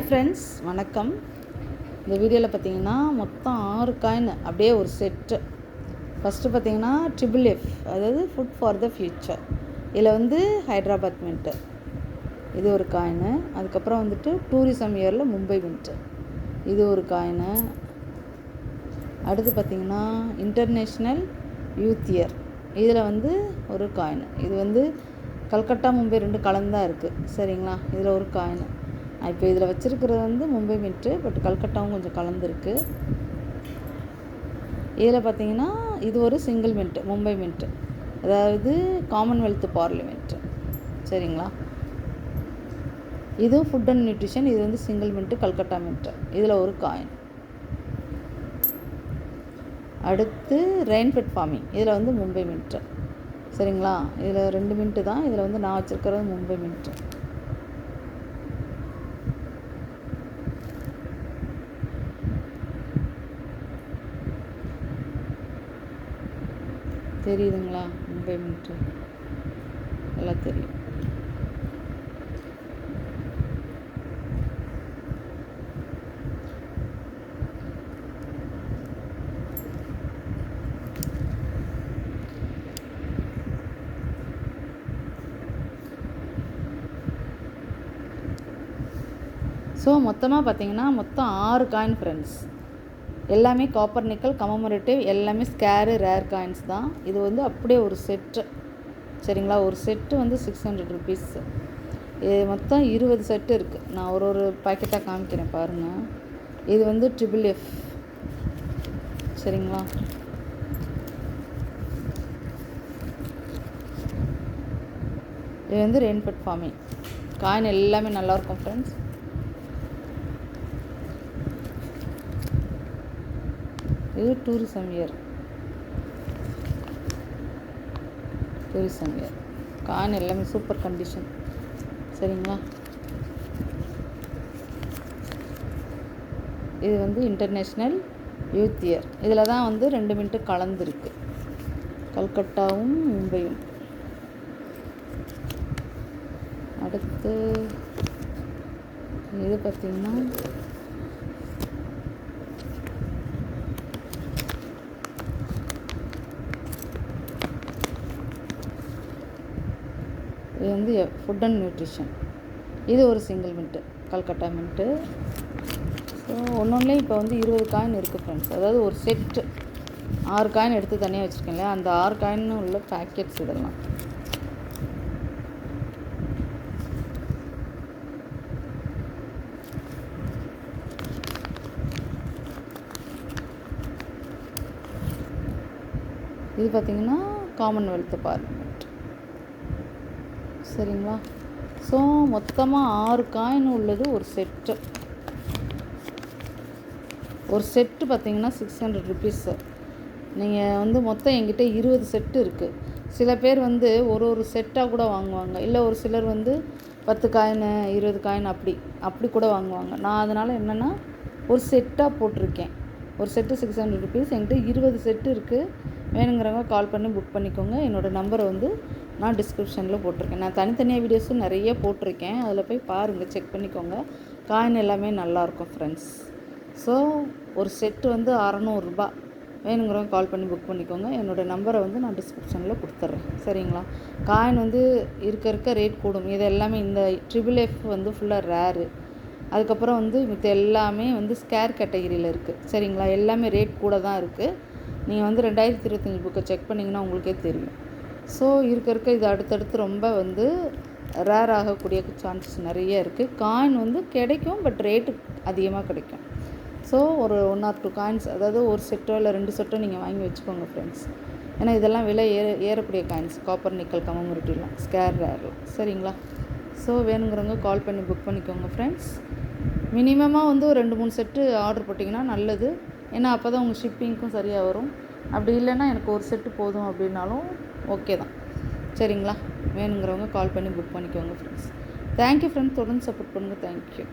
Friends, வணக்கம். இந்த வீடியோவில் பார்த்தீங்கன்னா மொத்தம் 6 காயின் அப்படியே ஒரு செட்டு. ஃபஸ்ட்டு பார்த்தீங்கன்னா FFF, அதாவது ஃபுட் ஃபார் த ஃப்யூச்சர். இதில் வந்து ஹைதராபாத் மின்ட்டு, இது ஒரு காயினு. அதுக்கப்புறம் வந்துட்டு டூரிசம் இயரில் மும்பை மின்ட்டு, இது ஒரு காயினு. அடுத்து பார்த்திங்கன்னா இன்டர்நேஷ்னல் யூத் இயர், இதில் வந்து ஒரு காயின். இது வந்து கல்கட்டா மும்பை ரெண்டு கலந்தான் இருக்குது, சரிங்களா. இதில் ஒரு காயின். இப்போ இதில் வச்சுருக்கிறது வந்து மும்பை மின்ட்டு, பட் கல்கட்டாவும் கொஞ்சம் கலந்துருக்கு. இதில் பார்த்திங்கன்னா இது ஒரு சிங்கிள் மின்ட்டு, மும்பை மின்ட்டு, அதாவது காமன்வெல்த் பார்லிமெண்ட்டு, சரிங்களா. இதுவும் ஃபுட் அண்ட் நியூட்ரிஷன், இது வந்து சிங்கிள் மின்ட்டு, கல்கட்டா மின்ட்டு, இதில் ஒரு காயின். அடுத்து ரெயின்ஃபெட் ஃபார்மிங், இதில் வந்து மும்பை மின்ட்டு, சரிங்களா. இதில் 2 மின்ட்டு தான். இதில் வந்து நான் வச்சுருக்கிறது மும்பை மின்ட்டு. தெரியுதுங்களா, மும்பை மின்ட்டு எல்லாம் தெரியும். ஸோ மொத்தமாக பார்த்தீங்கன்னா மொத்தம் 6 காயின் ஃப்ரெண்ட்ஸ். எல்லாமே காப்பர் நிக்கல் கமமரேட்டிவ், எல்லாமே ஸ்கேரு ரேர் காயின்ஸ் தான். இது வந்து அப்படியே ஒரு செட்டு, சரிங்களா. ஒரு செட்டு வந்து 600 ருபீஸ். இது மொத்தம் 20 செட்டு இருக்குது. நான் ஒரு பாக்கெட்டாக காமிக்கிறேன் பாருங்கள். இது வந்து FFF, சரிங்களா. இது வந்து ரெயின்ஃபெட் ஃபார்மிங் காயின். எல்லாமே நல்லாயிருக்கும் ஃப்ரெண்ட்ஸ். இது டூரிசம் இயர் காயின், எல்லாமே சூப்பர் கண்டிஷன், சரிங்களா. இது வந்து இன்டர்நேஷ்னல் யூத் இயர், இதில் தான் வந்து 2 மின்ட்டு கலந்துருக்கு, கல்கட்டாவும் மும்பையும். அடுத்து இது பார்த்திங்கன்னா இது வந்து ஃபுட் அண்ட் நியூட்ரிஷன், இது ஒரு single mint, Calcutta mint. So ஒன்றுலேயும் இப்போ வந்து 20 காயின் இருக்குது ஃப்ரெண்ட்ஸ். அதாவது ஒரு செட்டு 6 காயின் எடுத்து தனியாக வச்சுருக்கேன் இல்லையா, அந்த 6 காயின் உள்ள பேக்கெட்ஸ் இதெல்லாம். இது பார்த்திங்கன்னா காமன்வெல்த் பார்லிமெண்ட், சரிங்களா. ஸோ மொத்தமாக 6 காயின் உள்ளது ஒரு செட்டு. ஒரு செட்டு பார்த்திங்கன்னா 600 ருபீஸு. நீங்கள் வந்து மொத்தம் என்கிட்ட 20 செட்டு இருக்குது. சில பேர் வந்து ஒரு செட்டாக கூட வாங்குவாங்க, இல்லை ஒரு சிலர் வந்து 10 காயின் 20 காயின் அப்படி கூட வாங்குவாங்க. நான் அதனால் என்னென்னா ஒரு செட்டாக போட்டிருக்கேன். ஒரு செட்டு 600 ருபீஸ். என்கிட்ட 20 செட்டு இருக்குது. வேணுங்கிறவங்க கால் பண்ணி புக் பண்ணிக்கோங்க. என்னோடய நம்பரை வந்து நான் டிஸ்கிரிப்ஷனில் போட்டிருக்கேன். நான் தனித்தனியாக வீடியோஸும் நிறைய போட்டிருக்கேன், அதில் போய் பாருங்கள், செக் பண்ணிக்கோங்க. காயின் எல்லாமே நல்லாயிருக்கும் ஃப்ரெண்ட்ஸ். ஸோ ஒரு செட்டு வந்து 600 ரூபா. வேணுங்கிறவங்க கால் பண்ணி புக் பண்ணிக்கோங்க. என்னோடய நம்பரை வந்து நான் டிஸ்கிரிப்ஷனில் கொடுத்துட்றேன், சரிங்களா. காயின் வந்து இருக்க ரேட் கூடும். இது எல்லாமே இந்த FFF வந்து ஃபுல்லாக ரேரு. அதுக்கப்புறம் வந்து மித்த எல்லாமே வந்து ஸ்கேர் கேட்டகிரியில் இருக்குது, சரிங்களா. எல்லாமே ரேட் கூட தான் இருக்குது. நீங்கள் வந்து 2025 புக்கை செக் பண்ணிங்கன்னா உங்களுக்கே தெரியும். ஸோ இருக்க இது அடுத்தடுத்து ரொம்ப வந்து ரேர் ஆகக்கூடிய சான்சஸ் நிறைய இருக்குது. காயின் வந்து கிடைக்கும், பட் ரேட்டு அதிகமாக கிடைக்கும். ஸோ ஒரு 1 or 2 காயின்ஸ், அதாவது ஒரு செட்டோ இல்லை 2 செட்டோ நீங்கள் வாங்கி வச்சுக்கோங்க ஃப்ரெண்ட்ஸ். ஏன்னா இதெல்லாம் விலை ஏறக்கூடிய காயின்ஸ், காப்பர் நிக்கல் கமமரேட்டிவ்லாம், ஸ்கேர் ரேர்லாம், சரிங்களா. ஸோ வேணுங்கிறவங்க கால் பண்ணி புக் பண்ணிக்கோங்க ஃப்ரெண்ட்ஸ். மினிமமாக வந்து ஒரு 2-3 செட்டு ஆர்டர் போட்டிங்கன்னா நல்லது. ஏன்னா அப்போ தான் உங்கள் ஷிப்பிங்க்கும் சரியாக வரும். அப்படி இல்லைன்னா எனக்கு ஒரு செட்டு போதும் அப்படின்னாலும் ஓகே தான், சரிங்களா. வேணுங்கிறவங்க கால் பண்ணி புக் பண்ணிக்கோங்க ஃப்ரெண்ட்ஸ். தேங்க்யூ ஃப்ரெண்ட்ஸ், தொடர்ந்து சப்போர்ட் பண்ணுங்கள். தேங்க்யூ.